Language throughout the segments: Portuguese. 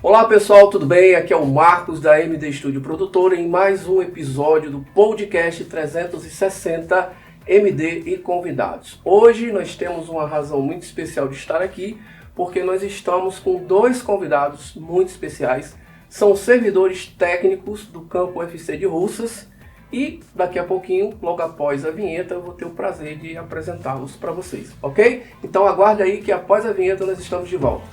Olá pessoal, tudo bem? Aqui é o Marcos da MD Estúdio Produtora em mais um episódio do podcast 360 MD e convidados. Hoje nós temos uma razão muito especial de estar aqui, porque nós estamos com dois convidados muito especiais. São servidores técnicos do Campo UFC de Russas e daqui a pouquinho, logo após a vinheta, eu vou ter o prazer de apresentá-los para vocês, ok? Então aguarde aí que após a vinheta nós estamos de volta.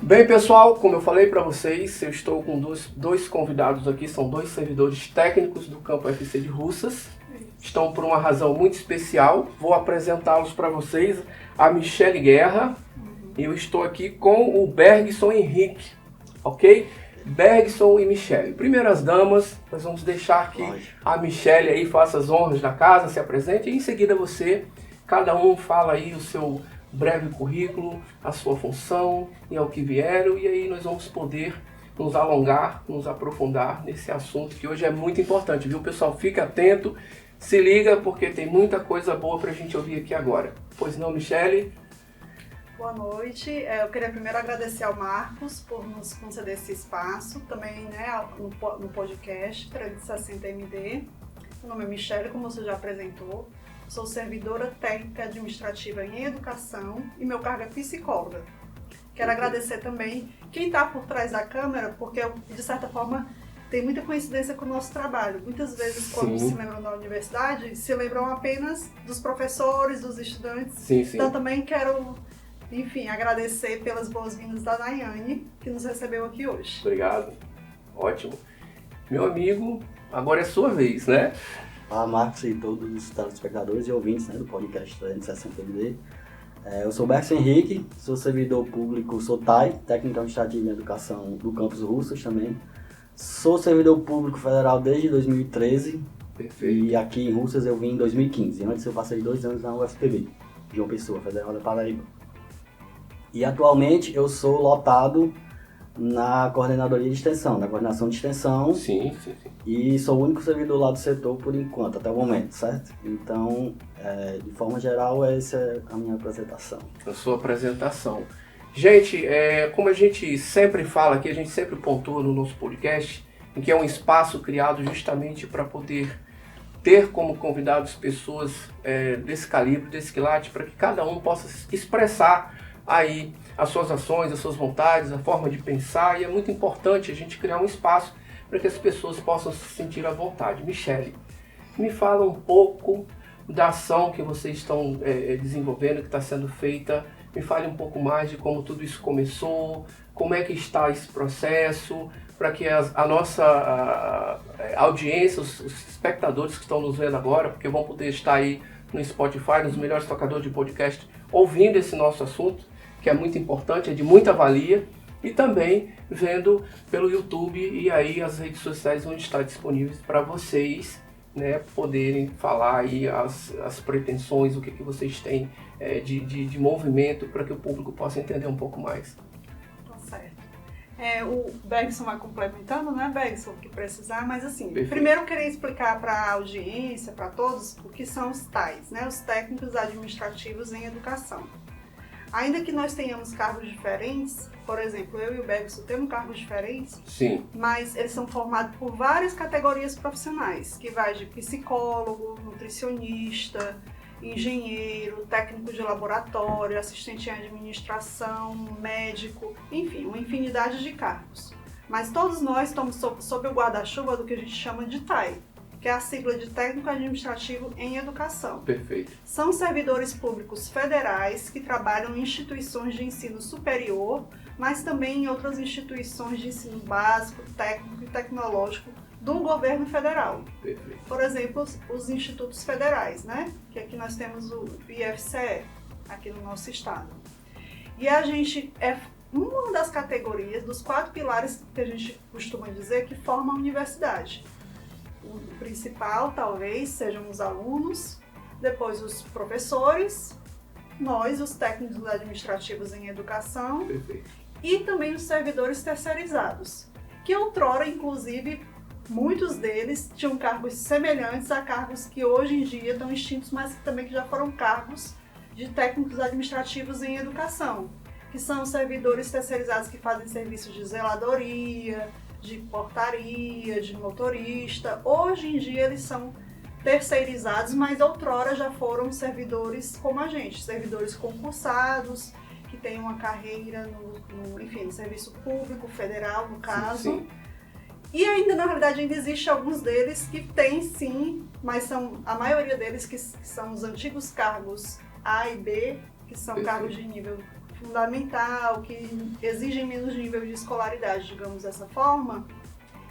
Bem pessoal, como eu falei para vocês, eu estou com dois convidados aqui, são dois servidores técnicos do Campo UFC de Russas. Estão por uma razão muito especial, vou apresentá-los para vocês, a Michele Guerra, e eu estou aqui com o Bergson Henrique, ok? Bergson e Michele. Primeiras damas, nós vamos deixar que a Michele aí faça as honras da casa, se apresente, e em seguida você, cada um fala aí o seu breve currículo, a sua função e ao que vieram, e aí nós vamos poder nos alongar, nos aprofundar nesse assunto que hoje é muito importante, viu pessoal? Fique atento, se liga porque tem muita coisa boa pra gente ouvir aqui agora. Pois não, Michele? Boa noite, eu queria primeiro agradecer ao Marcos por nos conceder esse espaço, também no podcast 360 MD. Meu nome é Michele, como você já apresentou. Sou servidora técnica administrativa em educação e meu cargo é psicóloga. Quero agradecer também quem está por trás da câmera, porque de certa forma tem muita coincidência com o nosso trabalho. Muitas vezes, quando se lembram da universidade, se lembram apenas dos professores, dos estudantes. Sim. Então também quero, agradecer pelas boas-vindas da Nayane, que nos recebeu aqui hoje. Obrigado, ótimo. Meu amigo, agora é sua vez, né? Olá, Marcos e todos os telespectadores e ouvintes do podcast 360 MD. Eu sou o Bergson Henrique, sou servidor público, sou TAI, técnico administrativo em educação do campus Russas também. Sou servidor público federal desde 2013. Perfeito. E aqui em Russas eu vim em 2015. Antes eu passei 2 anos na UFPB, João Pessoa, Federal da Paraíba. E atualmente eu sou lotado na coordenadoria de extensão, na coordenação de extensão. Sim. E sou o único servidor lá do setor por enquanto, até o momento, certo? Então, de forma geral, essa é a minha apresentação. A sua apresentação. Gente, como a gente sempre fala aqui, a gente sempre pontua no nosso podcast, em que é um espaço criado justamente para poder ter como convidados pessoas desse calibre, desse quilate, para que cada um possa expressar aí as suas ações, as suas vontades, a forma de pensar, e é muito importante a gente criar um espaço para que as pessoas possam se sentir à vontade. Michele, me fala um pouco da ação que vocês estão desenvolvendo, que está sendo feita, me fale um pouco mais de como tudo isso começou, como é que está esse processo, para que a nossa audiência, os espectadores que estão nos vendo agora, porque vão poder estar aí no Spotify, nos melhores tocadores de podcast, ouvindo esse nosso assunto, que é muito importante, é de muita valia, e também vendo pelo YouTube e aí as redes sociais vão estar disponíveis para vocês, né, poderem falar aí as pretensões, o que vocês têm de movimento para que o público possa entender um pouco mais. Tá certo. O Bergson vai complementando, né, Bergson, o que precisar, mas assim, Perfeito. Primeiro eu queria explicar para a audiência, para todos, o que são os TAIs, né, os técnicos administrativos em educação. Ainda que nós tenhamos cargos diferentes, por exemplo, eu e o Bergson temos cargos diferentes, Sim. mas eles são formados por várias categorias profissionais, que vai de psicólogo, nutricionista, engenheiro, técnico de laboratório, assistente em administração, médico, enfim, uma infinidade de cargos. Mas todos nós estamos sob o guarda-chuva do que a gente chama de TAI, que é a sigla de Técnico Administrativo em Educação. Perfeito. São servidores públicos federais que trabalham em instituições de ensino superior, mas também em outras instituições de ensino básico, técnico e tecnológico do governo federal. Perfeito. Por exemplo, os institutos federais, né? Que aqui nós temos o IFCE, aqui no nosso estado. E a gente é uma das categorias, dos 4 pilares que a gente costuma dizer que formam a universidade. O principal, talvez, sejam os alunos, depois os professores, nós, os técnicos administrativos em educação, Perfeito. e também os servidores terceirizados, que outrora, inclusive, muitos deles tinham cargos semelhantes a cargos que hoje em dia estão extintos, mas também que já foram cargos de técnicos administrativos em educação, que são servidores terceirizados que fazem serviços de zeladoria, de portaria, de motorista. Hoje em dia eles são terceirizados, mas outrora já foram servidores como a gente, servidores concursados, que têm uma carreira no serviço público, federal, no caso. Sim. E ainda, na realidade, ainda existe alguns deles que têm sim, mas são a maioria deles que são os antigos cargos A e B, que são cargos de nível fundamental, que exigem menos nível de escolaridade, digamos dessa forma.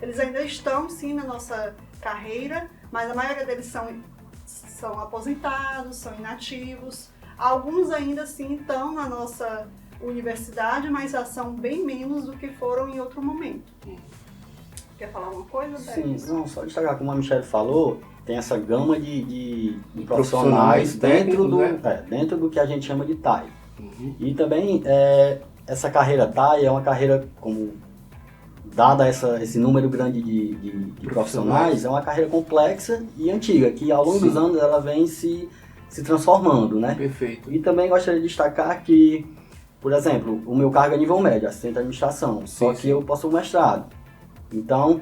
Eles ainda estão sim na nossa carreira, mas a maioria deles são aposentados, são inativos. Alguns ainda assim estão na nossa universidade, mas já são bem menos do que foram em outro momento. Quer falar uma coisa, Débora? Sim, não, só destacar, como a Michelle falou, tem essa gama de profissionais dentro do que a gente chama de TAI. E também essa carreira TAI é uma carreira, como dada esse número grande de profissionais, é uma carreira complexa e antiga, que ao longo dos anos ela vem se transformando, né? Perfeito. E também gostaria de destacar que, por exemplo, o meu cargo é nível médio, assistente de administração, só que eu possuo mestrado. Então,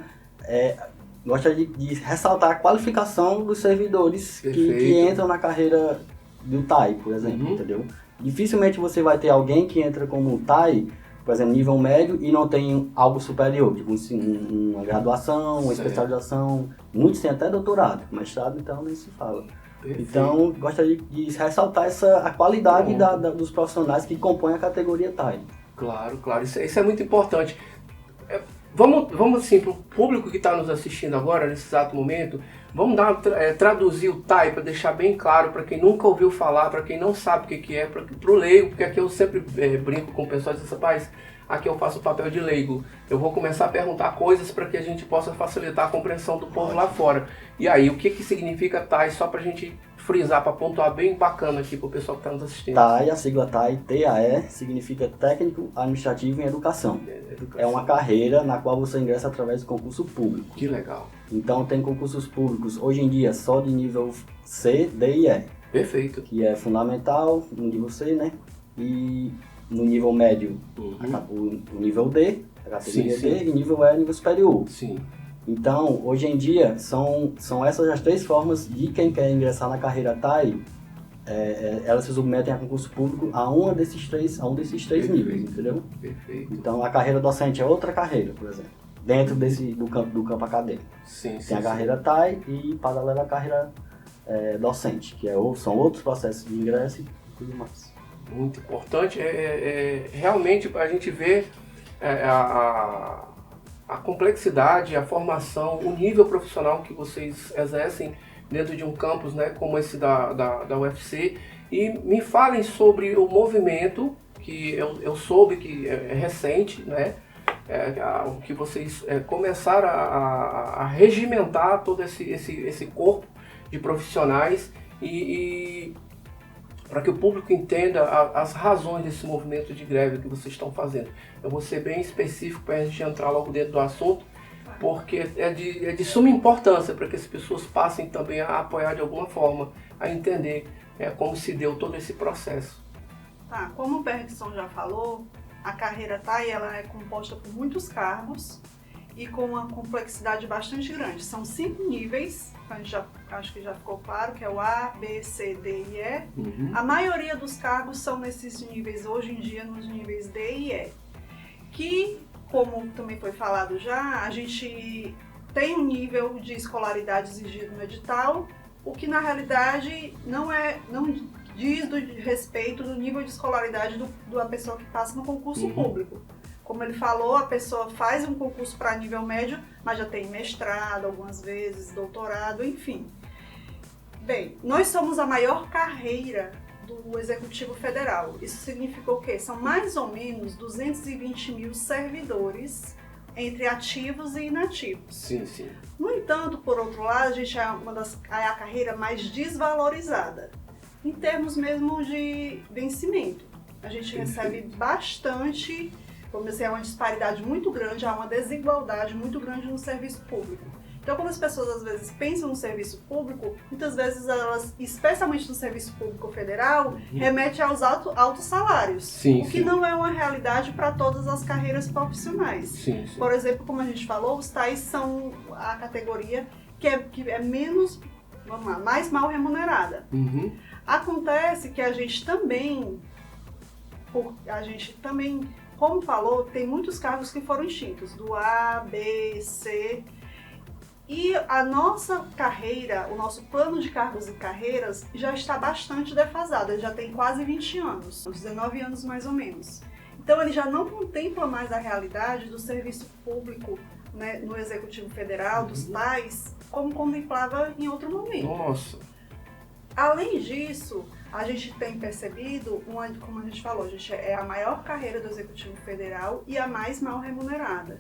gostaria de ressaltar a qualificação dos servidores que entram na carreira do TAI, por exemplo, entendeu? Dificilmente você vai ter alguém que entra como TAI, por exemplo, nível médio e não tem algo superior, tipo uma graduação, uma especialização. Muitos têm até doutorado, mestrado então nem se fala. Perfeito. Então, gostaria de ressaltar a qualidade dos profissionais que compõem a categoria TAI. Claro, isso é muito importante. Vamos assim, para o público que está nos assistindo agora, nesse exato momento, vamos traduzir o TAI para deixar bem claro para quem nunca ouviu falar, para quem não sabe o que é, para o leigo, porque aqui eu sempre brinco com o pessoal e digo, rapaz, aqui eu faço o papel de leigo. Eu vou começar a perguntar coisas para que a gente possa facilitar a compreensão do povo lá fora. E aí, o que significa TAI, só para a gente frisar, para pontuar bem bacana aqui para o pessoal que está nos assistindo. TAI, a sigla TAI, TAE, significa Técnico Administrativo em Educação. É uma carreira na qual você ingressa através do concurso público. Que legal. Então tem concursos públicos, hoje em dia, só de nível C, D e E. Perfeito. Que é fundamental no nível C, né? E no nível médio, o nível D, a categoria D, e nível E, nível superior. Sim. Então, hoje em dia, são essas as três formas de quem quer ingressar na carreira TAI, elas se submetem a concurso público a um desses três níveis, entendeu? Perfeito. Então, a carreira docente é outra carreira, por exemplo, dentro do campo acadêmico. Tem a carreira TAI e, paralela, a carreira docente, que são outros processos de ingresso e tudo mais. Muito importante. Realmente, a gente vê a complexidade, a formação, o nível profissional que vocês exercem dentro de um campus, né, como esse da UFC. E me falem sobre o movimento, que eu soube que é recente, né, que vocês começaram a regimentar todo esse corpo de profissionais e para que o público entenda as razões desse movimento de greve que vocês estão fazendo. Eu vou ser bem específico para a gente entrar logo dentro do assunto, porque é de suma importância para que as pessoas passem também a apoiar de alguma forma, a entender como se deu todo esse processo. Tá, como o Bergson já falou, a carreira TAI ela é composta por muitos cargos e com uma complexidade bastante grande. São 5 níveis, acho que já ficou claro, que é o A, B, C, D e E. A maioria dos cargos são nesses níveis, hoje em dia, nos níveis D e E. Que, como também foi falado já, a gente tem um nível de escolaridade exigido no edital, o que na realidade não diz do respeito do nível de escolaridade da pessoa que passa no concurso público. Como ele falou, a pessoa faz um concurso para nível médio, mas já tem mestrado algumas vezes, doutorado, enfim. Bem, nós somos a maior carreira do Executivo Federal. Isso significa o quê? São mais ou menos 220 mil servidores entre ativos e inativos. Sim, sim. No entanto, por outro lado, a gente é a carreira mais desvalorizada, em termos mesmo de vencimento. A gente recebe bastante vamos dizer, há uma disparidade muito grande, há uma desigualdade muito grande no serviço público. Então, quando as pessoas às vezes pensam no serviço público, muitas vezes elas, especialmente no serviço público federal, remete aos altos salários, Sim, o que sim. não é uma realidade para todas as carreiras profissionais. Sim, sim. Por exemplo, como a gente falou, os TAIs são a categoria que é menos, vamos lá, mais mal remunerada. Uhum. Acontece que a gente também, como falou, tem muitos cargos que foram extintos, do A, B, C. E a nossa carreira, o nosso plano de cargos e carreiras já está bastante defasado, ele já tem quase 20 anos, 19 anos mais ou menos. Então ele já não contempla mais a realidade do serviço público, né, no Executivo Federal, dos TAIs, como contemplava em outro momento. Nossa. Além disso, a gente tem percebido, como a gente falou, a gente é a maior carreira do Executivo Federal e a mais mal remunerada.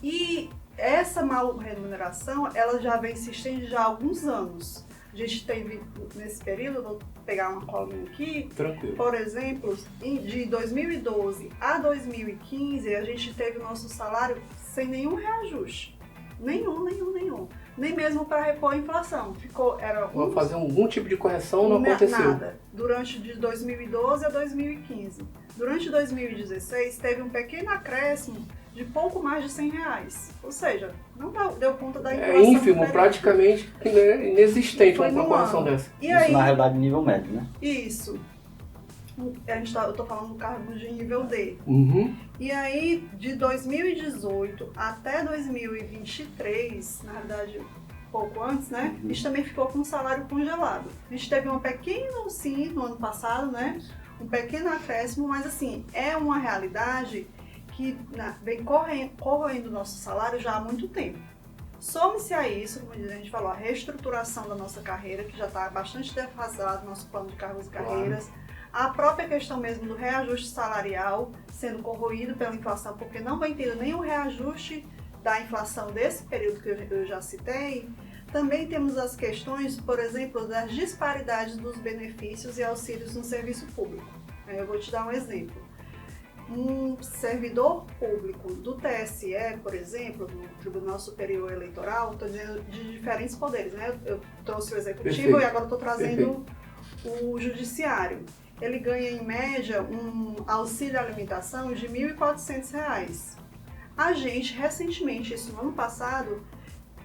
E essa mal remuneração, ela já vem se estende já há alguns anos. A gente teve, nesse período, vou pegar uma colinha aqui, Tranquilo. por exemplo, de 2012 a 2015, a gente teve o nosso salário sem nenhum reajuste. Nenhum. Nem mesmo para repor a inflação. Vamos fazer algum tipo de correção, não aconteceu. Nada. Durante de 2012 a 2015. Durante 2016, teve um pequeno acréscimo de pouco mais de R$100. Ou seja, não deu conta da inflação. É ínfimo, praticamente inexistente Foi uma num correção ano. dessa. E Isso aí, na realidade nível médio, né? isso. Eu tô falando do cargo de nível D. Uhum. E aí, de 2018 até 2023, na verdade, pouco antes, né? A gente também ficou com o salário congelado. A gente teve uma pequena, sim, no ano passado, né? Um pequeno acréscimo, mas assim, é uma realidade que vem corroendo o nosso salário já há muito tempo. Some-se a isso, como a gente falou, a reestruturação da nossa carreira, que já está bastante defasado, nosso plano de cargos e carreiras. A própria questão mesmo do reajuste salarial sendo corroído pela inflação, porque não vem tendo nenhum reajuste da inflação desse período que eu já citei. Também temos as questões, por exemplo, das disparidades dos benefícios e auxílios no serviço público. Eu vou te dar um exemplo. Um servidor público do TSE, por exemplo, do Tribunal Superior Eleitoral, estou dizendo de diferentes poderes, né? Eu trouxe o Executivo. Perfeito. E agora estou trazendo o Judiciário. Ele ganha, em média, um auxílio alimentação de R$ 1.400. A gente, recentemente, isso no ano passado,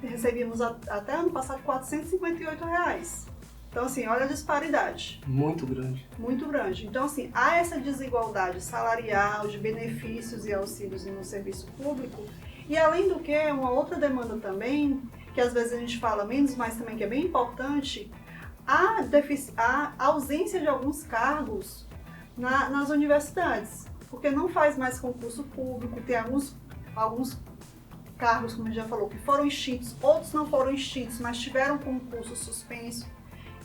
recebíamos até ano passado R$ 458. Então, assim, olha a disparidade. Muito grande. Muito grande. Então, assim, há essa desigualdade salarial, de benefícios e auxílios no serviço público. E, além do que, uma outra demanda também, que às vezes a gente fala menos, mas também que é bem importante, a ausência de alguns cargos nas universidades. Porque não faz mais concurso público, tem alguns cargos, como a gente já falou, que foram extintos, outros não foram extintos, mas tiveram concurso suspenso.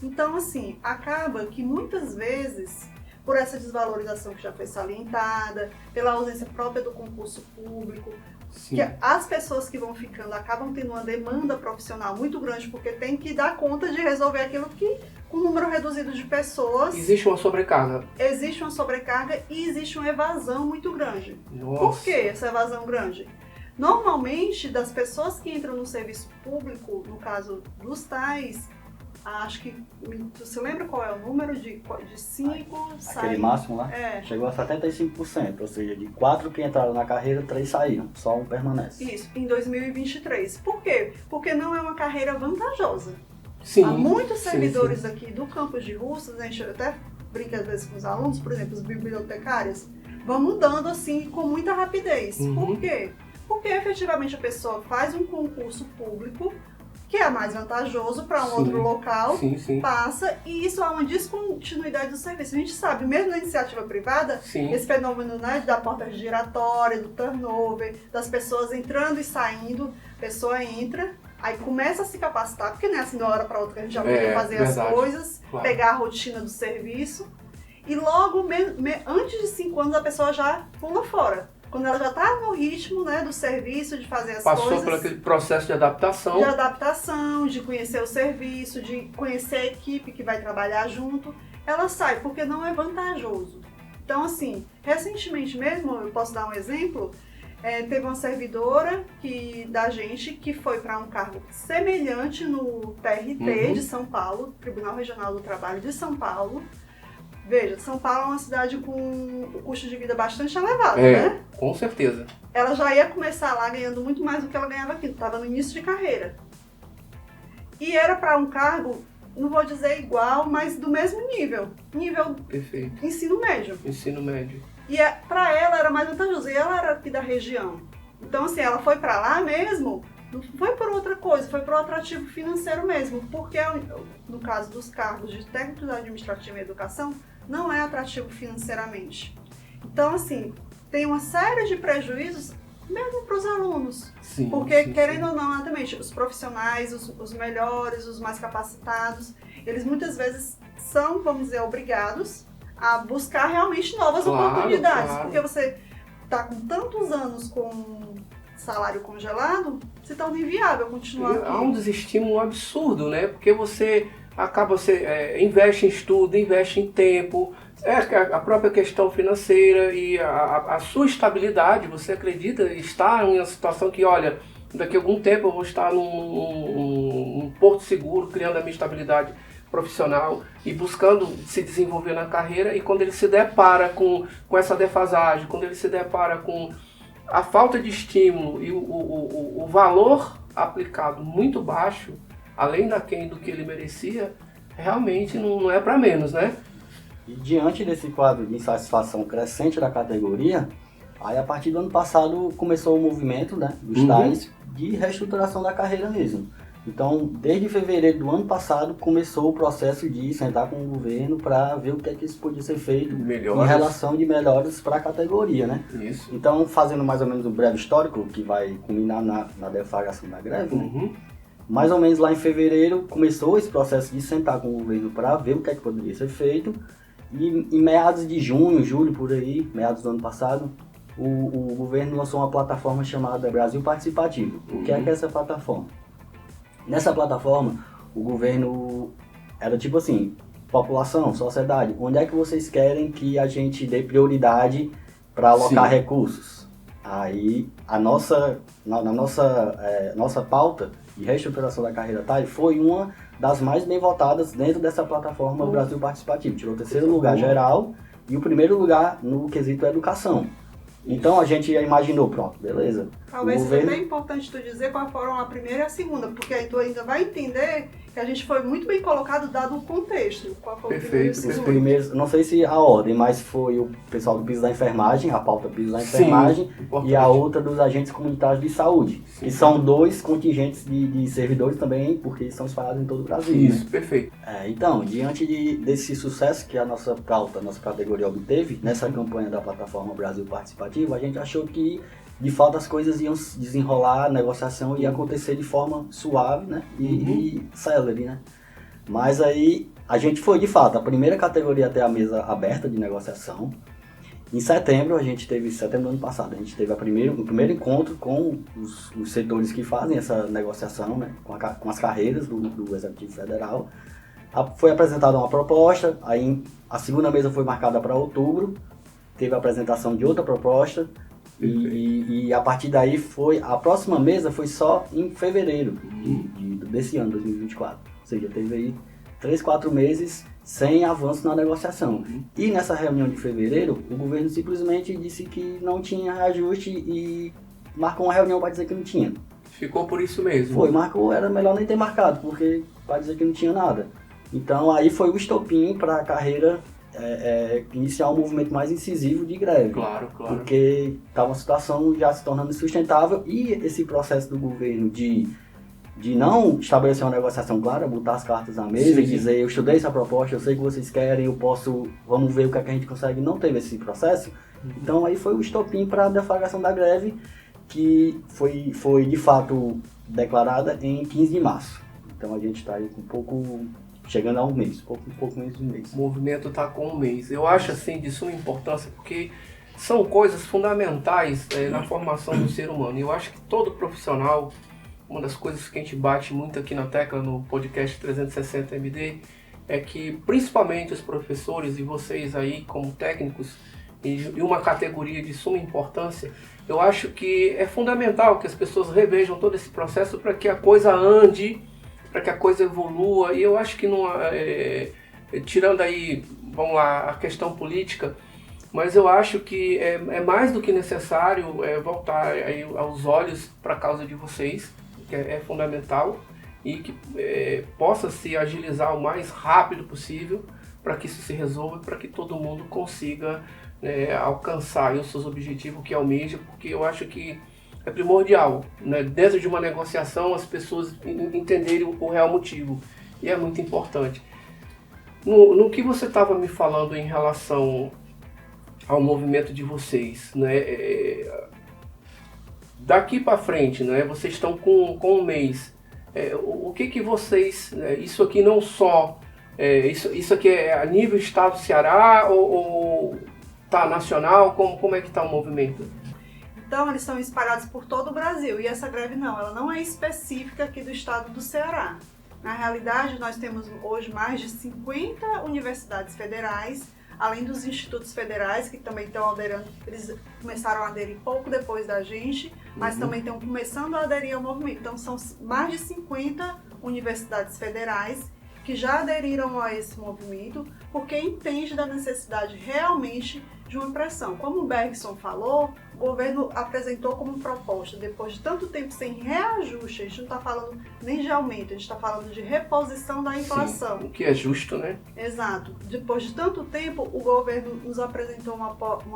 Então, assim, acaba que muitas vezes, por essa desvalorização que já foi salientada, pela ausência própria do concurso público, Sim. que as pessoas que vão ficando acabam tendo uma demanda profissional muito grande, porque tem que dar conta de resolver aquilo que, com um número reduzido de pessoas, Existe uma sobrecarga. existe uma sobrecarga e existe uma evasão muito grande. Nossa. Por que essa evasão grande? Normalmente, das pessoas que entram no serviço público, no caso dos TAIs, acho que, você lembra qual é o número de 5 Aquele máximo lá? Chegou a 75%, ou seja, de 4 que entraram na carreira, 3 saíram, só um permanece. Isso, em 2023. Por quê? Porque não é uma carreira vantajosa. Sim. Há muitos servidores sim. aqui do campus de Russas, a gente até brinca às vezes com os alunos, por exemplo, os bibliotecários, vão mudando assim com muita rapidez. Por quê? Porque efetivamente a pessoa faz um concurso público, que é mais vantajoso para um outro local, passa, e isso há uma descontinuidade do serviço. A gente sabe, mesmo na iniciativa privada, esse fenômeno, né, da porta giratória, do turnover, das pessoas entrando e saindo, a pessoa entra, aí começa a se capacitar, porque não é assim de uma hora para outra que a gente já podia fazer verdade. As coisas, pegar a rotina do serviço, e logo, antes de 5 anos, a pessoa já pula fora. Quando ela já está no ritmo, né, do serviço, de fazer as coisas... Passou por aquele processo de adaptação. De adaptação, de conhecer o serviço, de conhecer a equipe que vai trabalhar junto. Ela sai, porque não é vantajoso. Então, assim, recentemente mesmo, eu posso dar um exemplo, teve uma servidora da gente que foi para um cargo semelhante no TRT de São Paulo, Tribunal Regional do Trabalho de São Paulo. Veja, São Paulo é uma cidade com o custo de vida bastante elevado, né? Com certeza. Ela já ia começar lá ganhando muito mais do que ela ganhava aqui, estava no início de carreira. E era para um cargo, não vou dizer igual, mas do mesmo nível. Nível Perfeito. Ensino médio. Ensino médio. E para ela era mais vantajoso, e ela era aqui da região. Então, assim, ela foi para lá mesmo, não foi por outra coisa, foi por um atrativo financeiro mesmo. Porque, no caso dos cargos de técnico administrativo e educação, não é atrativo financeiramente. Então, assim, tem uma série de prejuízos mesmo para os alunos. Sim, porque, sim, querendo ou não, exatamente, os profissionais, os melhores, os mais capacitados, eles muitas vezes são, vamos dizer, obrigados a buscar realmente novas oportunidades. Claro. Porque você está com tantos anos com salário congelado, se torna inviável continuar aqui. Há um desestímulo absurdo, né? Porque você investe em estudo, investe em tempo, a própria questão financeira e a sua estabilidade. Você acredita estar em uma situação que, olha, daqui a algum tempo eu vou estar num porto seguro, criando a minha estabilidade profissional e buscando se desenvolver na carreira, e quando ele se depara com essa defasagem, quando ele se depara com a falta de estímulo e o valor aplicado muito baixo, além do que ele merecia, realmente não é para menos, né? E diante desse quadro de insatisfação crescente da categoria, aí a partir do ano passado começou o movimento, né, dos tais de reestruturação da carreira mesmo. Então, desde fevereiro do ano passado, começou o processo de sentar com o governo para ver o que é que isso podia ser feito em relação de melhoras para a categoria, né? Isso. Então, fazendo mais ou menos um breve histórico, que vai culminar na deflagração da greve, né? Mais ou menos lá em fevereiro, começou esse processo de sentar com o governo para ver o que é que poderia ser feito. E em meados de junho, julho, por aí, meados do ano passado, o governo lançou uma plataforma chamada Brasil Participativo. O que é essa plataforma? Nessa plataforma, o governo era tipo assim, população, sociedade, onde é que vocês querem que a gente dê prioridade para alocar recursos? Aí, nossa pauta de reestruturação da carreira TAI foi uma das mais bem votadas dentro dessa plataforma Brasil Participativo. Tirou o terceiro lugar geral e o primeiro lugar no quesito educação. Então a gente imaginou, pronto, beleza. Talvez seja bem importante tu dizer qual foram a primeira e a segunda, porque aí tu ainda vai entender que a gente foi muito bem colocado dado o contexto. Qual foi o primeiro e o segundo? Os primeiros, não sei se a ordem, mas foi o pessoal do piso da enfermagem, a pauta piso da enfermagem, e a outra dos agentes comunitários de saúde, que são dois contingentes de servidores também, porque são espalhados em todo o Brasil. Isso, né? Perfeito. Então, diante desse sucesso que a nossa pauta, a nossa categoria obteve, nessa campanha da plataforma Brasil Participativo, a gente achou que de fato as coisas iam desenrolar, a negociação ia acontecer de forma suave, né? E célere, né? Mas aí a gente foi de fato a primeira categoria a ter a mesa aberta de negociação. Em setembro do ano passado, a gente teve o primeiro encontro com os setores que fazem essa negociação, né? Com as carreiras do Executivo Federal. Foi apresentada uma proposta, aí a segunda mesa foi marcada para outubro, teve a apresentação de outra proposta. E a partir daí a próxima mesa foi só em fevereiro desse ano, 2024. Ou seja, teve aí 3-4 meses sem avanço na negociação. E nessa reunião de fevereiro, o governo simplesmente disse que não tinha reajuste e marcou uma reunião para dizer que não tinha. Ficou por isso mesmo? Foi, marcou, era melhor nem ter marcado, porque para dizer que não tinha nada. Então aí foi o estopim para a carreira iniciar um movimento mais incisivo de greve. Claro. Porque estava uma situação já se tornando insustentável e esse processo do governo de não estabelecer uma negociação clara, botar as cartas na mesa e dizer, eu estudei essa proposta, eu sei que vocês querem, vamos ver o que a gente consegue, não teve esse processo. Então aí foi o estopim para a deflagração da greve, que foi de fato declarada em 15 de março. Então a gente está aí com chegando a um mês, pouco menos de um mês. O movimento está com um mês. Eu acho assim de suma importância porque são coisas fundamentais na formação do ser humano. E eu acho que todo profissional, uma das coisas que a gente bate muito aqui na tecla no podcast 360 MD, é que principalmente os professores e vocês aí como técnicos, e uma categoria de suma importância, eu acho que é fundamental que as pessoas revejam todo esse processo para que a coisa ande, para que a coisa evolua. E eu acho que, tirando aí, vamos lá, a questão política, mas eu acho que é mais do que necessário voltar aí aos olhos para a causa de vocês, que é fundamental, e que possa se agilizar o mais rápido possível para que isso se resolva, para que todo mundo consiga alcançar os seus objetivos que almeja, porque eu acho que é primordial, né, dentro de uma negociação, as pessoas entenderem o real motivo, e é muito importante. No que você estava me falando em relação ao movimento de vocês, né, daqui para frente, né, vocês estão com um mês, o que vocês, isso aqui não só, isso aqui é a nível estado do Ceará ou tá nacional, como é que está o movimento? Então, eles são espalhados por todo o Brasil, e essa greve ela não é específica aqui do estado do Ceará. Na realidade, nós temos hoje mais de 50 universidades federais, além dos institutos federais, que também estão aderendo, eles começaram a aderir pouco depois da gente, mas também estão começando a aderir ao movimento. Então, são mais de 50 universidades federais que já aderiram a esse movimento, porque entende da necessidade realmente de uma pressão. Como o Bergson falou, o governo apresentou como proposta, depois de tanto tempo sem reajuste, a gente não está falando nem de aumento, a gente está falando de reposição da inflação. Sim, o que é justo, né? Exato. Depois de tanto tempo, o governo nos apresentou uma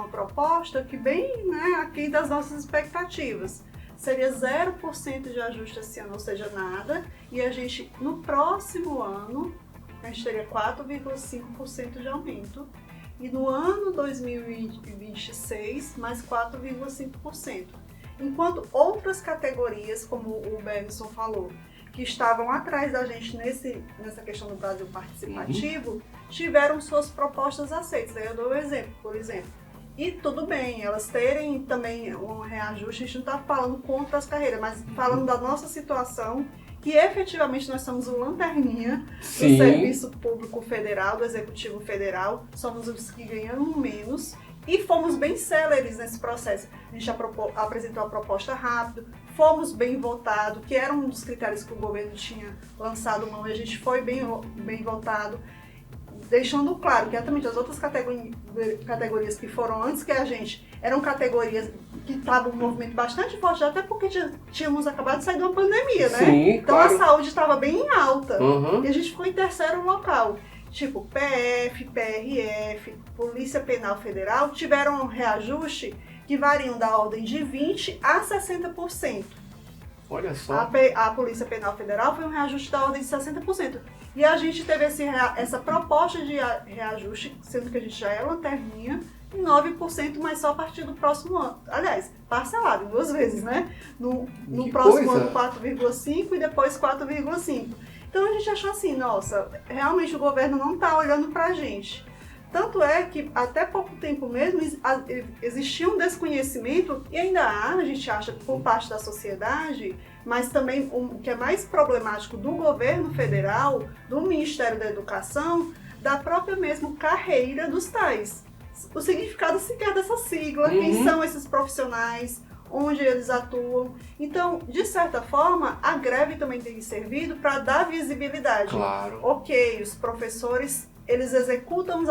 proposta que bem aquém das nossas expectativas. Seria 0% de ajuste esse ano, ou seja, nada, e a gente, no próximo ano, a gente teria 4,5% de aumento, e no ano 2026, mais 4,5%. Enquanto outras categorias, como o Bergson falou, que estavam atrás da gente nessa questão do Brasil participativo, tiveram suas propostas aceitas. Aí eu dou um exemplo, por exemplo. E tudo bem, elas terem também um reajuste, a gente não está falando contra as carreiras, mas falando da nossa situação, que efetivamente nós somos o lanterninha do Serviço Público Federal, do Executivo Federal, somos os que ganham menos e fomos bem céleres nesse processo. A gente apresentou a proposta rápido, fomos bem votados, que era um dos critérios que o governo tinha lançado mão, e a gente foi bem votado. Deixando claro que exatamente as outras categorias que foram antes que a gente eram categorias que estavam um movimento bastante forte, até porque tínhamos acabado de sair de uma pandemia, né? Sim, então claro. A saúde estava bem em alta e a gente ficou em terceiro local. Tipo, PF, PRF, Polícia Penal Federal tiveram um reajuste que variam da ordem de 20% a 60%. Olha só. A Polícia Penal Federal foi um reajuste da ordem de 60%. E a gente teve essa proposta de reajuste, sendo que a gente já é lanterninha, em 9%, mas só a partir do próximo ano. Aliás, parcelado em 2 vezes, né? No próximo ano 4,5% e depois 4,5%. Então a gente achou assim, nossa, realmente o governo não está olhando para a gente. Tanto é que até pouco tempo mesmo existia um desconhecimento, e ainda há, a gente acha, por parte da sociedade, mas também o que é mais problemático do governo federal, do Ministério da Educação, da própria mesmo carreira dos tais. O significado sequer dessa sigla, quem são esses profissionais, onde eles atuam. Então, de certa forma, a greve também tem servido para dar visibilidade. Claro. Ok, os professores, eles executam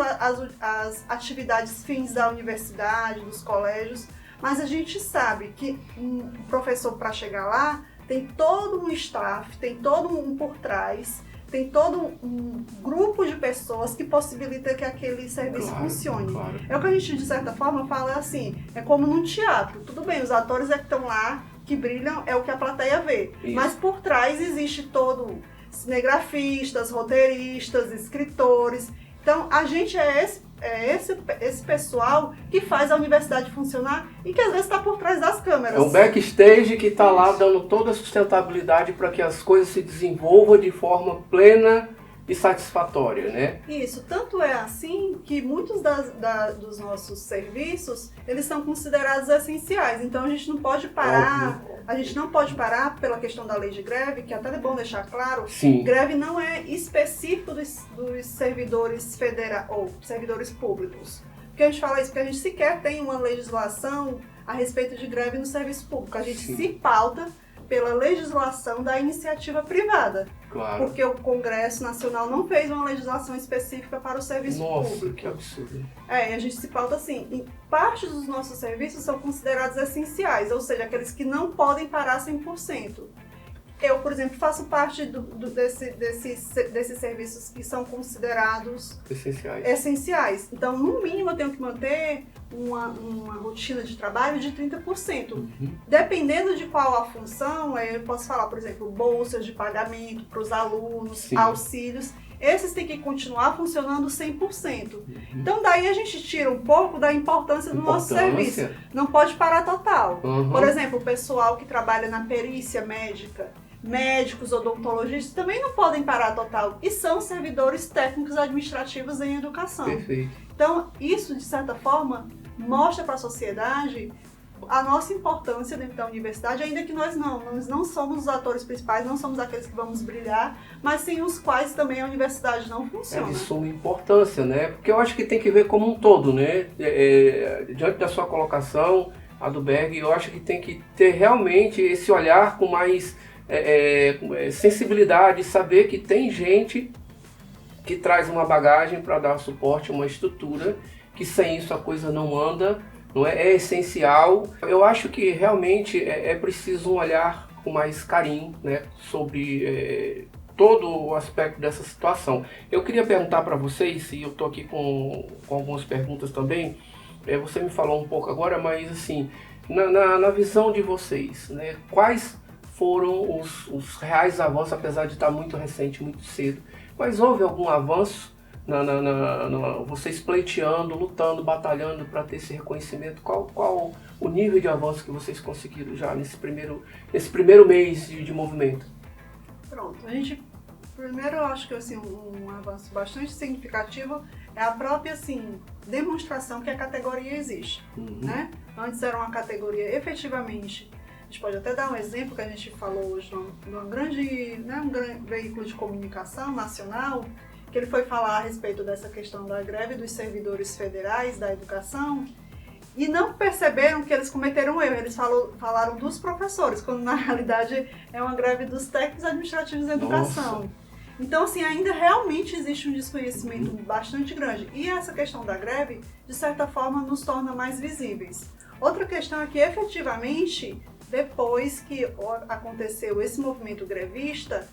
as atividades fins da universidade, dos colégios, mas a gente sabe que um professor, para chegar lá, tem todo um staff, tem todo um por trás, tem todo um grupo de pessoas que possibilita que aquele serviço funcione. Claro. É o que a gente, de certa forma, fala assim, é como num teatro. Tudo bem, os atores é que estão lá, que brilham, é o que a plateia vê. Isso. Mas por trás existe todo cinegrafistas, roteiristas, escritores. Então, a gente é esse pessoal que faz a universidade funcionar e que às vezes está por trás das câmeras. É um backstage que está lá dando toda a sustentabilidade para que as coisas se desenvolvam de forma plena e satisfatória, né? Isso, tanto é assim que muitos dos nossos serviços, eles são considerados essenciais, então a gente não pode parar, pela questão da lei de greve, que até é bom deixar claro. Sim. Greve não é específico dos servidores federais ou servidores públicos. Por que a gente fala isso? Porque a gente sequer tem uma legislação a respeito de greve no serviço público. A gente se pauta pela legislação da iniciativa privada. Claro. Porque o Congresso Nacional não fez uma legislação específica para o serviço público. Nossa, que absurdo. E a gente se pauta assim, e parte dos nossos serviços são considerados essenciais, ou seja, aqueles que não podem parar 100%. Eu, por exemplo, faço parte desses serviços que são considerados essenciais. Então, no mínimo, eu tenho que manter uma rotina de trabalho de 30%. Dependendo de qual a função, eu posso falar, por exemplo, bolsas de pagamento para os alunos, auxílios. Esses têm que continuar funcionando 100%. Então, daí a gente tira um pouco da importância do nosso serviço. Não pode parar total. Por exemplo, o pessoal que trabalha na perícia médica, médicos, odontologistas, também não podem parar total. E são servidores técnicos administrativos em educação. Perfeito. Então, isso, de certa forma, mostra para a sociedade a nossa importância dentro da universidade, ainda que nós não somos os atores principais, não somos aqueles que vamos brilhar, mas sem os quais também a universidade não funciona. É de suma importância, né? Porque eu acho que tem que ver como um todo, né? Diante da sua colocação, a do Berg, eu acho que tem que ter realmente esse olhar com mais sensibilidade, saber que tem gente que traz uma bagagem para dar suporte a uma estrutura, que sem isso a coisa não anda, não é? É essencial. Eu acho que realmente é preciso um olhar com mais carinho, né, sobre todo o aspecto dessa situação. Eu queria perguntar para vocês, e eu estou aqui com algumas perguntas também, você me falou um pouco agora, mas assim, na visão de vocês, né, quais foram os reais avanços, apesar de estar muito recente, muito cedo, mas houve algum avanço vocês pleiteando, lutando, batalhando para ter esse reconhecimento? Qual o nível de avanço que vocês conseguiram já nesse primeiro mês de movimento? Pronto, primeiro eu acho que assim, um avanço bastante significativo é a própria assim, demonstração que a categoria existe. Né? Antes era uma categoria efetivamente. A gente pode até dar um exemplo que a gente falou hoje num um grande veículo de comunicação nacional, que ele foi falar a respeito dessa questão da greve dos servidores federais da educação e não perceberam que eles cometeram um erro. Eles falaram dos professores, quando na realidade é uma greve dos técnicos administrativos da educação. Nossa. Então, assim, ainda realmente existe um desconhecimento bastante grande. E essa questão da greve, de certa forma, nos torna mais visíveis. Outra questão é que, efetivamente, depois que aconteceu esse movimento grevista,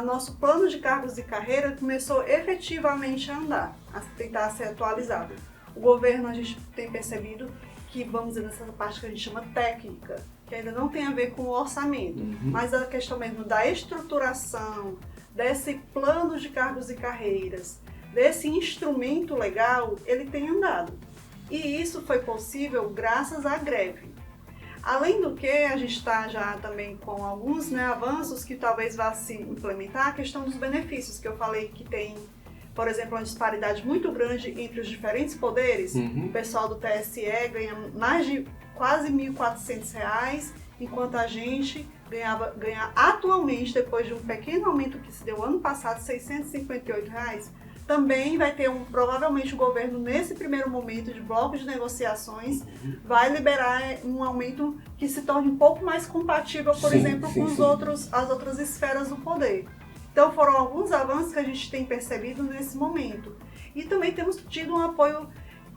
nosso plano de cargos e carreira começou efetivamente a andar, a tentar ser atualizado. O governo, a gente tem percebido que, vamos dizer, nessa parte que a gente chama técnica, que ainda não tem a ver com o orçamento, mas a questão mesmo da estruturação, desse plano de cargos e carreiras, desse instrumento legal, ele tem andado. E isso foi possível graças à greve. Além do que, a gente está já também com alguns avanços que talvez vá se implementar, a questão dos benefícios, que eu falei que tem, por exemplo, uma disparidade muito grande entre os diferentes poderes. O pessoal do TSE ganha mais de quase R$ 1.400, enquanto a gente ganha atualmente, depois de um pequeno aumento que se deu ano passado, R$ 658. Também vai ter provavelmente o governo, nesse primeiro momento de bloco de negociações, vai liberar um aumento que se torne um pouco mais compatível, por exemplo, com as outras esferas do poder. Então foram alguns avanços que a gente tem percebido nesse momento. E também temos tido um apoio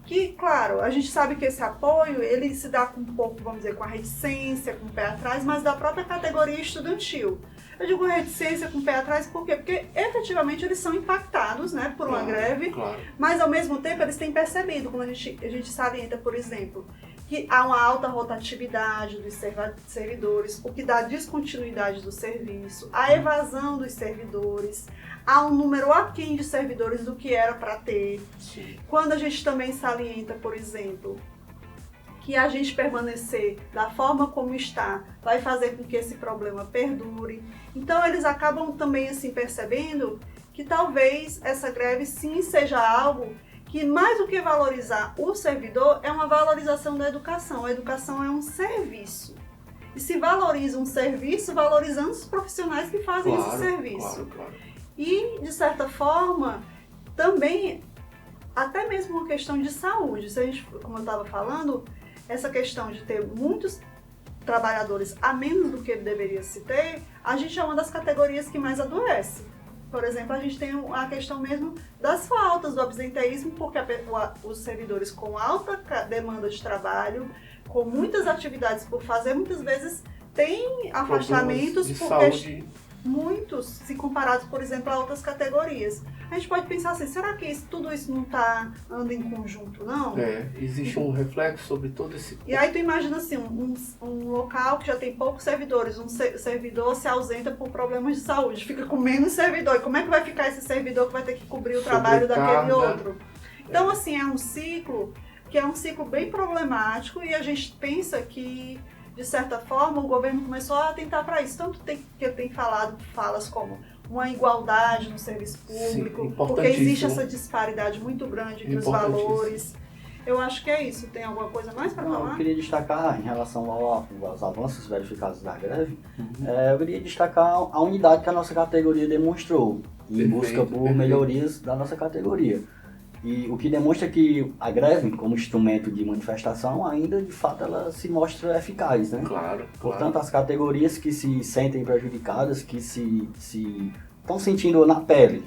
que, claro, a gente sabe que esse apoio, ele se dá com um pouco, vamos dizer, com a reticência, com o pé atrás, mas da própria categoria estudantil. Eu digo reticência com o pé atrás, por quê? Porque efetivamente eles são impactados, né, por uma greve, mas ao mesmo tempo eles têm percebido, como a gente salienta, por exemplo, que há uma alta rotatividade dos servidores, o que dá descontinuidade do serviço, a evasão dos servidores, há um número aquém de servidores do que era para ter. Quando a gente também salienta, por exemplo, que a gente permanecer da forma como está vai fazer com que esse problema perdure. Então eles acabam também assim percebendo que talvez essa greve sim seja algo que, mais do que valorizar o servidor, é uma valorização da educação. A educação é um serviço. E se valoriza um serviço, valorizando os profissionais que fazem esse serviço. E, de certa forma, também até mesmo uma questão de saúde. Se a gente, como eu estava falando, essa questão de ter muitos trabalhadores a menos do que deveria se ter, a gente é uma das categorias que mais adoece. Por exemplo, a gente tem a questão mesmo das faltas, do absenteísmo, porque os servidores com alta demanda de trabalho, com muitas atividades por fazer, muitas vezes têm afastamentos de porque saúde. muitos, se comparados, por exemplo, a outras categorias. A gente pode pensar assim, será que tudo isso não anda em conjunto, não? Existe um reflexo sobre todo esse... E aí tu imagina assim, um local que já tem poucos servidores, um servidor se ausenta por problemas de saúde, fica com menos servidor. E como é que vai ficar esse servidor que vai ter que cobrir o trabalho daquele outro? Então, assim, é um ciclo que é um ciclo bem problemático e a gente pensa que, de certa forma, o governo começou a atentar para isso. Tanto que tem falado falas como uma igualdade no serviço público, porque existe essa disparidade muito grande entre os valores. Eu acho que é isso. Tem alguma coisa mais para falar? Eu queria destacar, em relação aos avanços verificados da greve, eu queria destacar a unidade que a nossa categoria demonstrou em busca por melhorias da nossa categoria. E o que demonstra que a greve, como instrumento de manifestação, ainda, de fato, ela se mostra eficaz, né? Claro. Portanto, as categorias que se sentem prejudicadas, que se estão sentindo na pele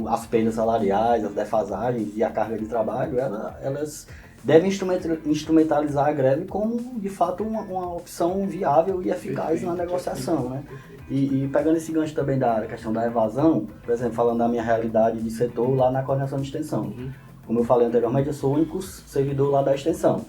as perdas salariais, as defasagens e a carga de trabalho, elas devem instrumentalizar a greve como, de fato, uma opção viável e eficaz na negociação, né? E pegando esse gancho também da questão da evasão, por exemplo, falando da minha realidade de setor lá na coordenação de extensão. Como eu falei anteriormente, eu sou o único servidor lá da extensão.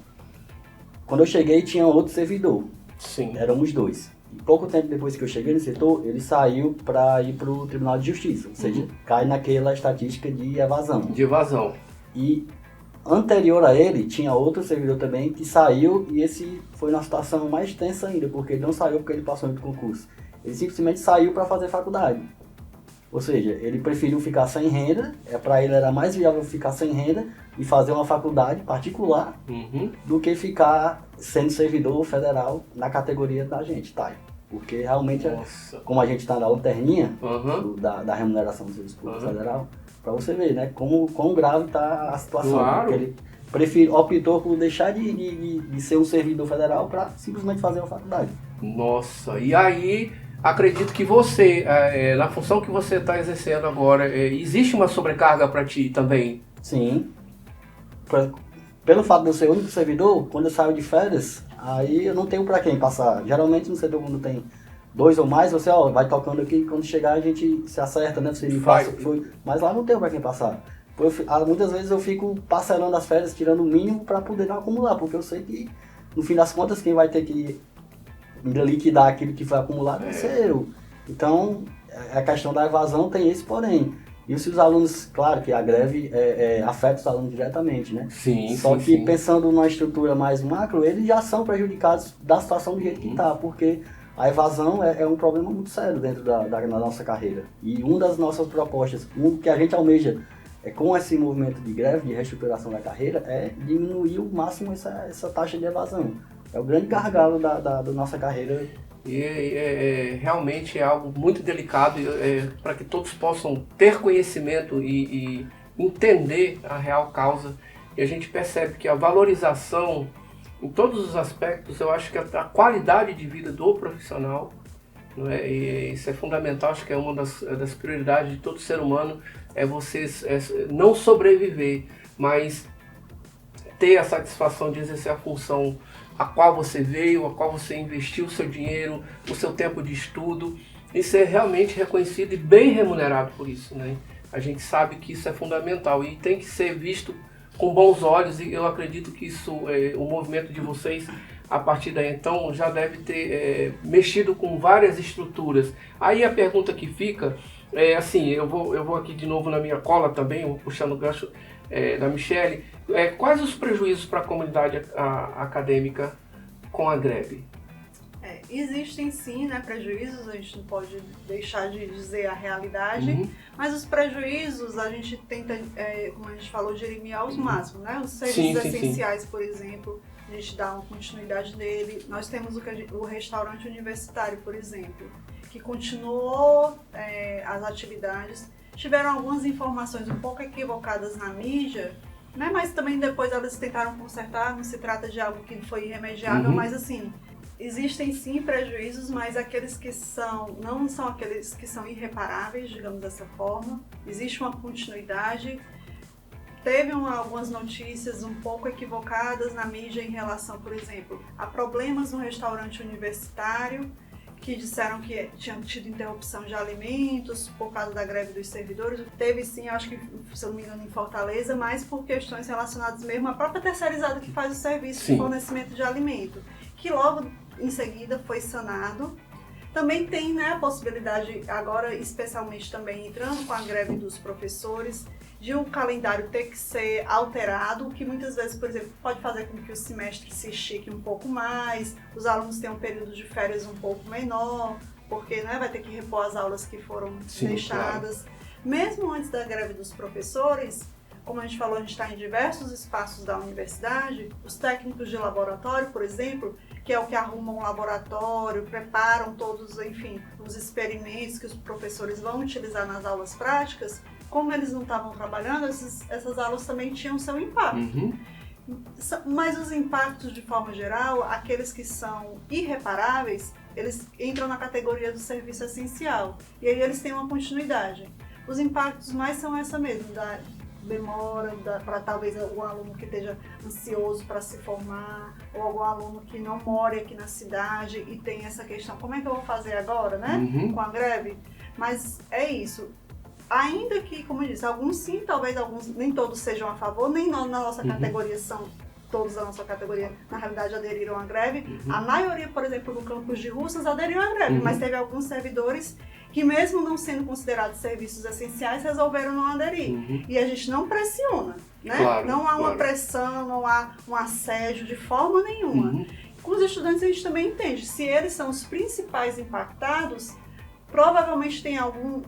Quando eu cheguei, tinha outro servidor. Sim. Éramos dois. E pouco tempo depois que eu cheguei no setor, ele saiu para ir para o Tribunal de Justiça. Ou seja, cai naquela estatística de evasão. De evasão. E anterior a ele, tinha outro servidor também que saiu, e esse foi uma situação mais tensa ainda, porque ele não saiu porque ele passou no concurso. Ele simplesmente saiu para fazer faculdade. Ou seja, ele preferiu ficar sem renda, para ele era mais viável ficar sem renda e fazer uma faculdade particular do que ficar sendo servidor federal na categoria da gente, tá? Porque realmente, como a gente está na lanterninha da remuneração do serviço público federal, para você ver, né, quão grave está a situação. Claro. Ele optou por deixar de ser um servidor federal para simplesmente fazer uma faculdade. Nossa, e aí... Acredito que você, na função que você está exercendo agora, existe uma sobrecarga para ti também? Sim. Pelo fato de eu ser o único servidor, quando eu saio de férias, aí eu não tenho para quem passar. Geralmente no setor, quando tem dois ou mais, você vai tocando aqui, quando chegar a gente se acerta, né? Você me passa o que foi. Mas lá não tenho para quem passar. Muitas vezes eu fico parcelando as férias, tirando o mínimo para poder não acumular, porque eu sei que, no fim das contas, quem vai ter que liquidar aquilo que foi acumulado vai ser eu. Então, a questão da evasão tem esse porém. E se os alunos, claro que a greve afeta os alunos diretamente, né? Sim, Só que pensando numa estrutura mais macro, eles já são prejudicados da situação do jeito que está, porque a evasão é um problema muito sério dentro da nossa carreira. E uma das nossas propostas, que a gente almeja com esse movimento de greve, de reestruturação da carreira, é diminuir o máximo essa taxa de evasão. É o grande gargalo da nossa carreira. E realmente é algo muito delicado para que todos possam ter conhecimento e entender a real causa. E a gente percebe que a valorização, em todos os aspectos, eu acho que a qualidade de vida do profissional, não é? E isso é fundamental, acho que é uma das prioridades de todo ser humano, é você não sobreviver, mas ter a satisfação de exercer a função a qual você veio, a qual você investiu o seu dinheiro, o seu tempo de estudo, e ser realmente reconhecido e bem remunerado por isso, né? A gente sabe que isso é fundamental e tem que ser visto com bons olhos, e eu acredito que isso, o movimento de vocês, a partir daí então, já deve ter mexido com várias estruturas. Aí a pergunta que fica é assim, eu vou aqui de novo na minha cola também, puxando o gancho da Michele. Quais os prejuízos para a comunidade acadêmica com a greve? Existem sim, né, prejuízos, a gente não pode deixar de dizer a realidade, mas os prejuízos a gente tenta, como a gente falou, gerir aos máximos, né? Os serviços essenciais, por exemplo, a gente dá uma continuidade nele. Nós temos o restaurante universitário, por exemplo, que continuou as atividades, tiveram algumas informações um pouco equivocadas na mídia, né? Mas também depois elas tentaram consertar, não se trata de algo que foi irremediável, mas assim, existem sim prejuízos, mas aqueles que não são aqueles que são irreparáveis, digamos dessa forma. Existe uma continuidade. Teve algumas notícias um pouco equivocadas na mídia em relação, por exemplo, a problemas no restaurante universitário, que disseram que tinham tido interrupção de alimentos por causa da greve dos servidores. Teve sim, acho que, se eu não me engano, em Fortaleza, mas por questões relacionadas mesmo à própria terceirizada que faz o serviço de fornecimento de alimento, que logo em seguida foi sanado. Também tem, né, a possibilidade, agora especialmente também entrando com a greve dos professores, de um calendário ter que ser alterado, o que muitas vezes, por exemplo, pode fazer com que o semestre se estique um pouco mais, os alunos tenham um período de férias um pouco menor, porque, né, vai ter que repor as aulas que foram deixadas. Claro. Mesmo antes da greve dos professores, como a gente falou, a gente está em diversos espaços da universidade, os técnicos de laboratório, por exemplo, que é o que arrumam um laboratório, preparam todos, enfim, os experimentos que os professores vão utilizar nas aulas práticas, como eles não estavam trabalhando, essas aulas também tinham seu impacto. Mas os impactos, de forma geral, aqueles que são irreparáveis, eles entram na categoria do serviço essencial. E aí eles têm uma continuidade. Os impactos mais são essa mesmo, da demora, para talvez algum aluno que esteja ansioso para se formar, ou algum aluno que não mora aqui na cidade e tem essa questão, como é que eu vou fazer agora, né, com a greve? Mas é isso. Ainda que, como eu disse, alguns sim, talvez alguns, nem todos sejam a favor, nem na nossa categoria são todos da nossa categoria, na realidade, aderiram à greve. A maioria, por exemplo, do campus de Russas aderiu à greve, mas teve alguns servidores que, mesmo não sendo considerados serviços essenciais, resolveram não aderir. E a gente não pressiona, né? Claro, não há uma pressão, não há um assédio de forma nenhuma. Com os estudantes a gente também entende, se eles são os principais impactados, provavelmente tem um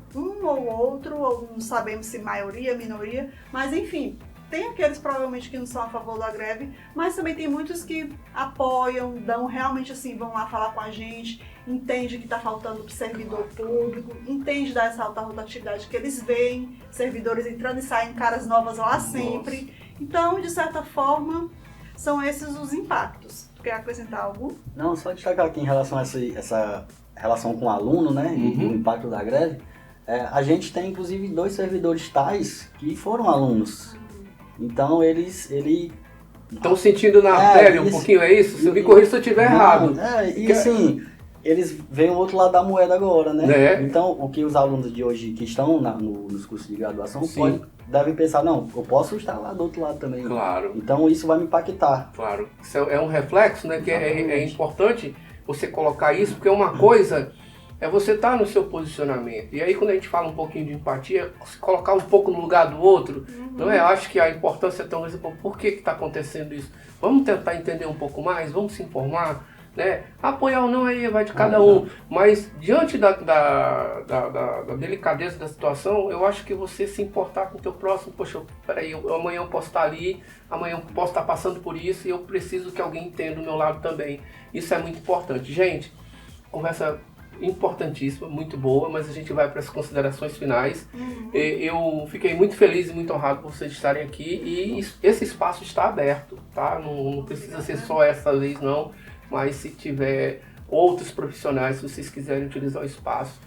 ou outro, ou não sabemos se maioria, minoria, mas enfim, tem aqueles provavelmente que não são a favor da greve, mas também tem muitos que apoiam, dão realmente assim, vão lá falar com a gente, entende que está faltando para o servidor público, entende dessa alta rotatividade que eles veem, servidores entrando e saindo, caras novas lá sempre. Então, de certa forma, são esses os impactos. Tu quer acrescentar algum? Não, só destacar aqui em relação a essa relação com o aluno, né, e o impacto da greve, a gente tem inclusive 2 servidores tais que foram alunos. Então eles estão sentindo na pele um pouquinho, é isso? Se me corrija se eu estiver errado. Assim, eles veem o outro lado da moeda agora, né? Então, o que os alunos de hoje que estão nos cursos de graduação devem pensar, não, eu posso estar lá do outro lado também. Claro. Então isso vai me impactar. Claro. Isso é um reflexo, né? Que é importante você colocar isso, porque uma coisa é você estar no seu posicionamento. E aí, quando a gente fala um pouquinho de empatia, se colocar um pouco no lugar do outro, não é? Eu acho que a importância é tão grande. Por que está acontecendo isso? Vamos tentar entender um pouco mais, vamos se informar, né? Apoiar ou não aí vai de cada um. Mas diante da delicadeza da situação, eu acho que você se importar com o teu próximo, poxa, peraí, amanhã eu posso estar ali, amanhã eu posso estar passando por isso e eu preciso que alguém entenda do meu lado também. Isso é muito importante. Gente, conversa importantíssima, muito boa, mas a gente vai para as considerações finais. Eu fiquei muito feliz e muito honrado por vocês estarem aqui e esse espaço está aberto, tá? Não precisa ser só essa vez não, mas se tiver outros profissionais, se vocês quiserem utilizar o espaço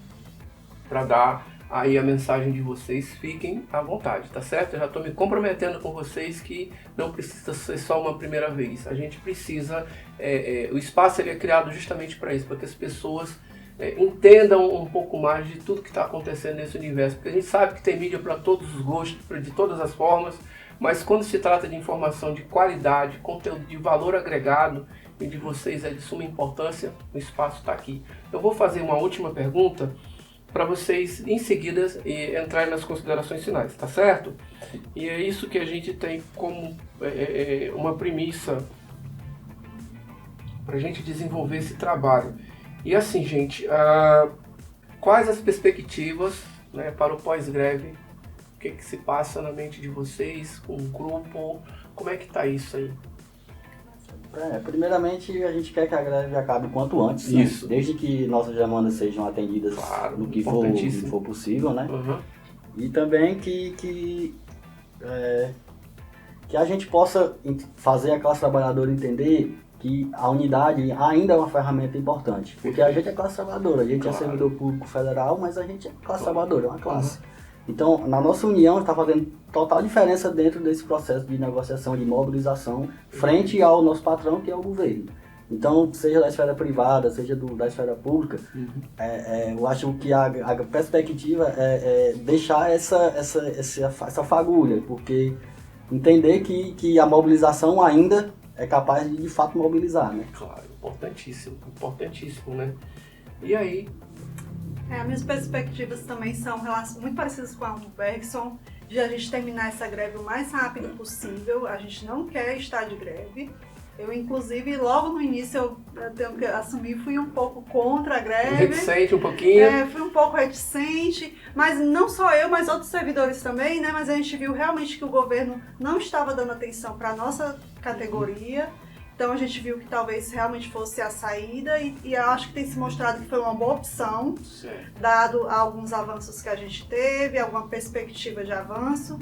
para dar aí a mensagem de vocês, fiquem à vontade, tá certo? Eu já estou me comprometendo com vocês que não precisa ser só uma primeira vez. A gente precisa, o espaço ele é criado justamente para isso, para que as pessoas entendam um pouco mais de tudo que está acontecendo nesse universo, porque a gente sabe que tem mídia para todos os gostos, de todas as formas, mas quando se trata de informação de qualidade, conteúdo de valor agregado, e de vocês é de suma importância, o espaço está aqui. Eu vou fazer uma última pergunta para vocês em seguida entrarem nas considerações finais, tá certo? E é isso que a gente tem como uma premissa para a gente desenvolver esse trabalho. E assim, gente, quais as perspectivas, né, para o pós-greve? O que se passa na mente de vocês, com o grupo? Como é que está isso aí? Primeiramente, a gente quer que a greve acabe o quanto antes, né? Desde que nossas demandas sejam atendidas no que for possível, né? E também que a gente possa fazer a classe trabalhadora entender que a unidade ainda é uma ferramenta importante. Porque a gente é classe trabalhadora, a gente é servidor público federal, mas a gente é classe trabalhadora, é uma classe. Então, na nossa união, está fazendo total diferença dentro desse processo de negociação, de mobilização, frente ao nosso patrão, que é o governo. Então, seja da esfera privada, seja da esfera pública, eu acho que a perspectiva é deixar essa fagulha, porque entender que a mobilização ainda é capaz de fato mobilizar, né? Claro, importantíssimo, né? E aí? As minhas perspectivas também são muito parecidas com a do Bergson, de a gente terminar essa greve o mais rápido possível. A gente não quer estar de greve. Eu, inclusive, logo no início, eu tenho que assumir, fui um pouco contra a greve. Reticente um pouquinho? Fui um pouco reticente, mas não só eu, mas outros servidores também, né? Mas a gente viu realmente que o governo não estava dando atenção para a nossa categoria. Então a gente viu que talvez realmente fosse a saída e eu acho que tem se mostrado que foi uma boa opção, dado alguns avanços que a gente teve, alguma perspectiva de avanço.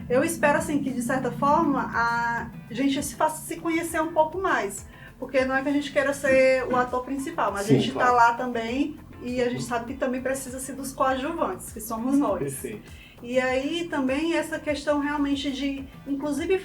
Eu espero, assim, que de certa forma a gente se faça se conhecer um pouco mais, porque não é que a gente queira ser o ator principal, mas Sim, a gente claro. está lá também e a gente sabe que também precisa-se dos coadjuvantes, que somos nós. Perfeito. E aí também essa questão realmente de, inclusive,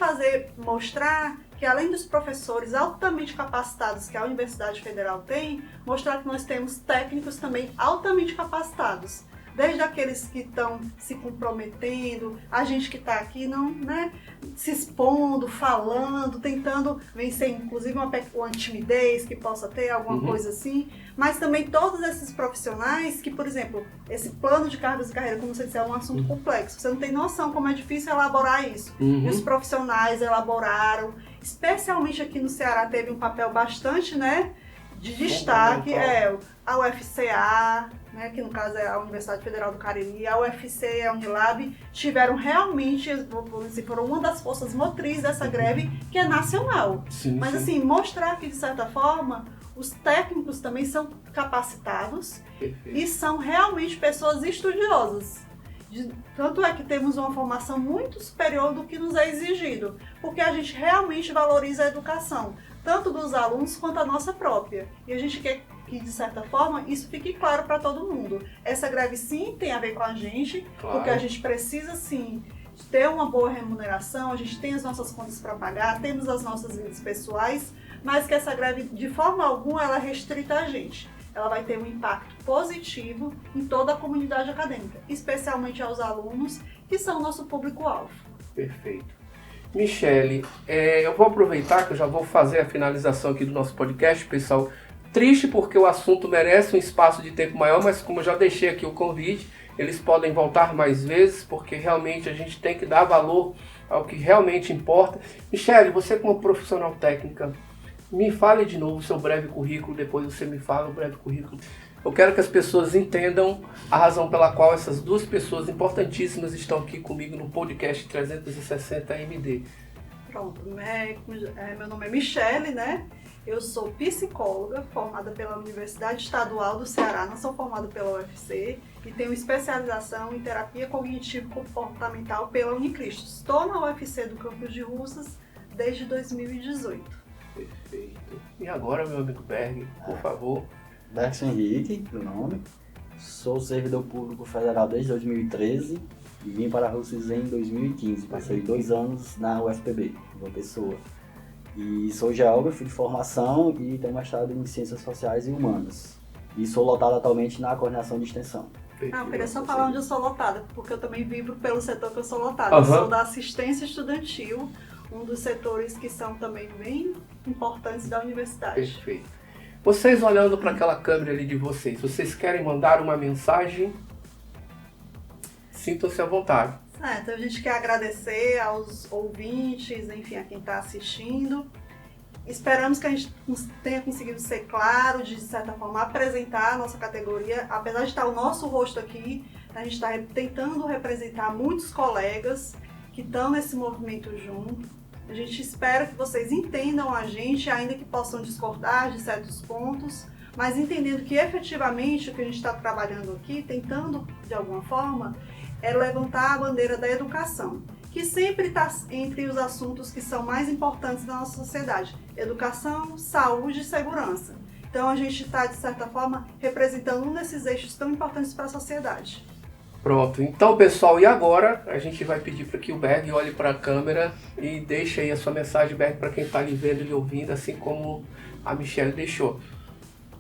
mostrar que além dos professores altamente capacitados que a Universidade Federal tem, mostrar que nós temos técnicos também altamente capacitados. Desde aqueles que estão se comprometendo, a gente que está aqui não, né, se expondo, falando, tentando vencer inclusive uma timidez que possa ter, alguma coisa assim, mas também todos esses profissionais que, por exemplo, esse plano de cargos e carreira, como você disse, é um assunto complexo, você não tem noção como é difícil elaborar isso. E os profissionais elaboraram, especialmente aqui no Ceará teve um papel bastante, né, de destaque, a UFCA, né, que no caso é a Universidade Federal do Cariri, a UFC e a Unilab, tiveram realmente, foram uma das forças motrizes dessa greve, que é nacional. Mas assim, mostrar que de certa forma, os técnicos também são capacitados e são realmente pessoas estudiosas. Tanto é que temos uma formação muito superior do que nos é exigido, porque a gente realmente valoriza a educação, tanto dos alunos quanto a nossa própria. E a gente quer que, de certa forma, isso fique claro para todo mundo. Essa greve, sim, tem a ver com a gente, porque a gente precisa, sim, ter uma boa remuneração, a gente tem as nossas contas para pagar, temos as nossas vidas pessoais, mas que essa greve, de forma alguma, ela é restrita a gente. Ela vai ter um impacto positivo em toda a comunidade acadêmica, especialmente aos alunos, que são o nosso público-alvo. Perfeito. Michele, eu vou aproveitar que eu já vou fazer a finalização aqui do nosso podcast, pessoal. Triste porque o assunto merece um espaço de tempo maior, mas como eu já deixei aqui o convite, eles podem voltar mais vezes, porque realmente a gente tem que dar valor ao que realmente importa. Michele, você como profissional técnica, me fale de novo o seu breve currículo, depois você me fala o breve currículo. Eu quero que as pessoas entendam a razão pela qual essas duas pessoas importantíssimas estão aqui comigo no podcast 360 MD. Pronto, meu nome é Michele, né? Eu sou psicóloga, formada pela Universidade Estadual do Ceará, não sou formada pela UFC, e tenho especialização em terapia cognitivo-comportamental pela Unicristo. Estou na UFC do campus de Russas desde 2018. Perfeito. E agora, meu amigo Berg, por favor. Bergson Henrique, meu nome. Sou servidor público federal desde 2013 e vim para Russas em 2015. Passei 2 anos na UFPB, uma pessoa. E sou geógrafo de formação e tenho mestrado em Ciências Sociais e Humanas. E sou lotado atualmente na coordenação de extensão. Eu queria só falar onde eu sou lotada, porque eu também vibro pelo setor que eu sou lotada. Eu sou da assistência estudantil, um dos setores que são também bem importantes da universidade. Perfeito. Vocês olhando para aquela câmera ali de vocês querem mandar uma mensagem? Sintam-se à vontade. Então a gente quer agradecer aos ouvintes, enfim, a quem está assistindo. Esperamos que a gente tenha conseguido ser claro, de certa forma, apresentar a nossa categoria. Apesar de estar o nosso rosto aqui, a gente está tentando representar muitos colegas que estão nesse movimento junto. A gente espera que vocês entendam a gente, ainda que possam discordar de certos pontos, mas entendendo que efetivamente o que a gente está trabalhando aqui, tentando de alguma forma, é levantar a bandeira da educação, que sempre está entre os assuntos que são mais importantes da nossa sociedade. Educação, saúde e segurança. Então a gente está, de certa forma, representando um desses eixos tão importantes para a sociedade. Pronto, então pessoal, e agora a gente vai pedir para que o Berg olhe para a câmera e deixe aí a sua mensagem, Berg, para quem está ali vendo e ouvindo, assim como a Michelle deixou.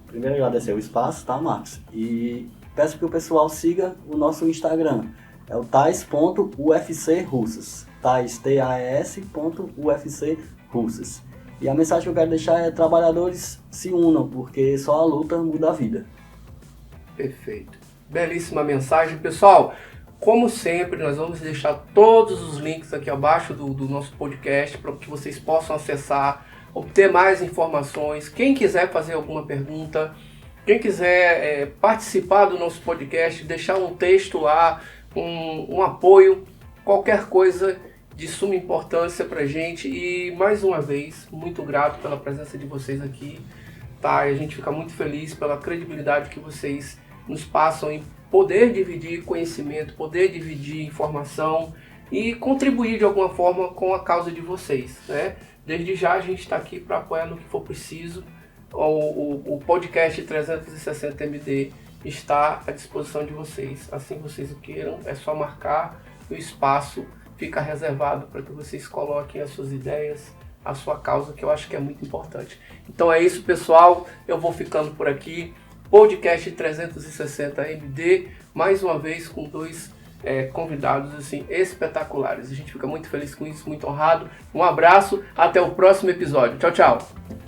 Primeiro agradecer o espaço, tá, Marcos? E peço que o pessoal siga o nosso Instagram, é o tais.ufcrussas, tais.ufcrussas. E a mensagem que eu quero deixar é: trabalhadores, se unam, porque só a luta muda a vida. Perfeito. Belíssima mensagem. Pessoal, como sempre, nós vamos deixar todos os links aqui abaixo do nosso podcast para que vocês possam acessar, obter mais informações. Quem quiser fazer alguma pergunta, quem quiser participar do nosso podcast, deixar um texto lá, um apoio, qualquer coisa de suma importância para a gente. E mais uma vez, muito grato pela presença de vocês aqui, tá? E a gente fica muito feliz pela credibilidade que vocês nos passam em poder dividir conhecimento, poder dividir informação e contribuir de alguma forma com a causa de vocês, né? Desde já a gente está aqui para apoiar no que for preciso. O podcast 360MD está à disposição de vocês. Assim vocês o queiram, é só marcar, o espaço fica reservado para que vocês coloquem as suas ideias, a sua causa, que eu acho que é muito importante. Então é isso, pessoal, eu vou ficando por aqui. Podcast 360MD, mais uma vez com dois convidados assim espetaculares. A gente fica muito feliz com isso, muito honrado. Um abraço, até o próximo episódio. Tchau, tchau.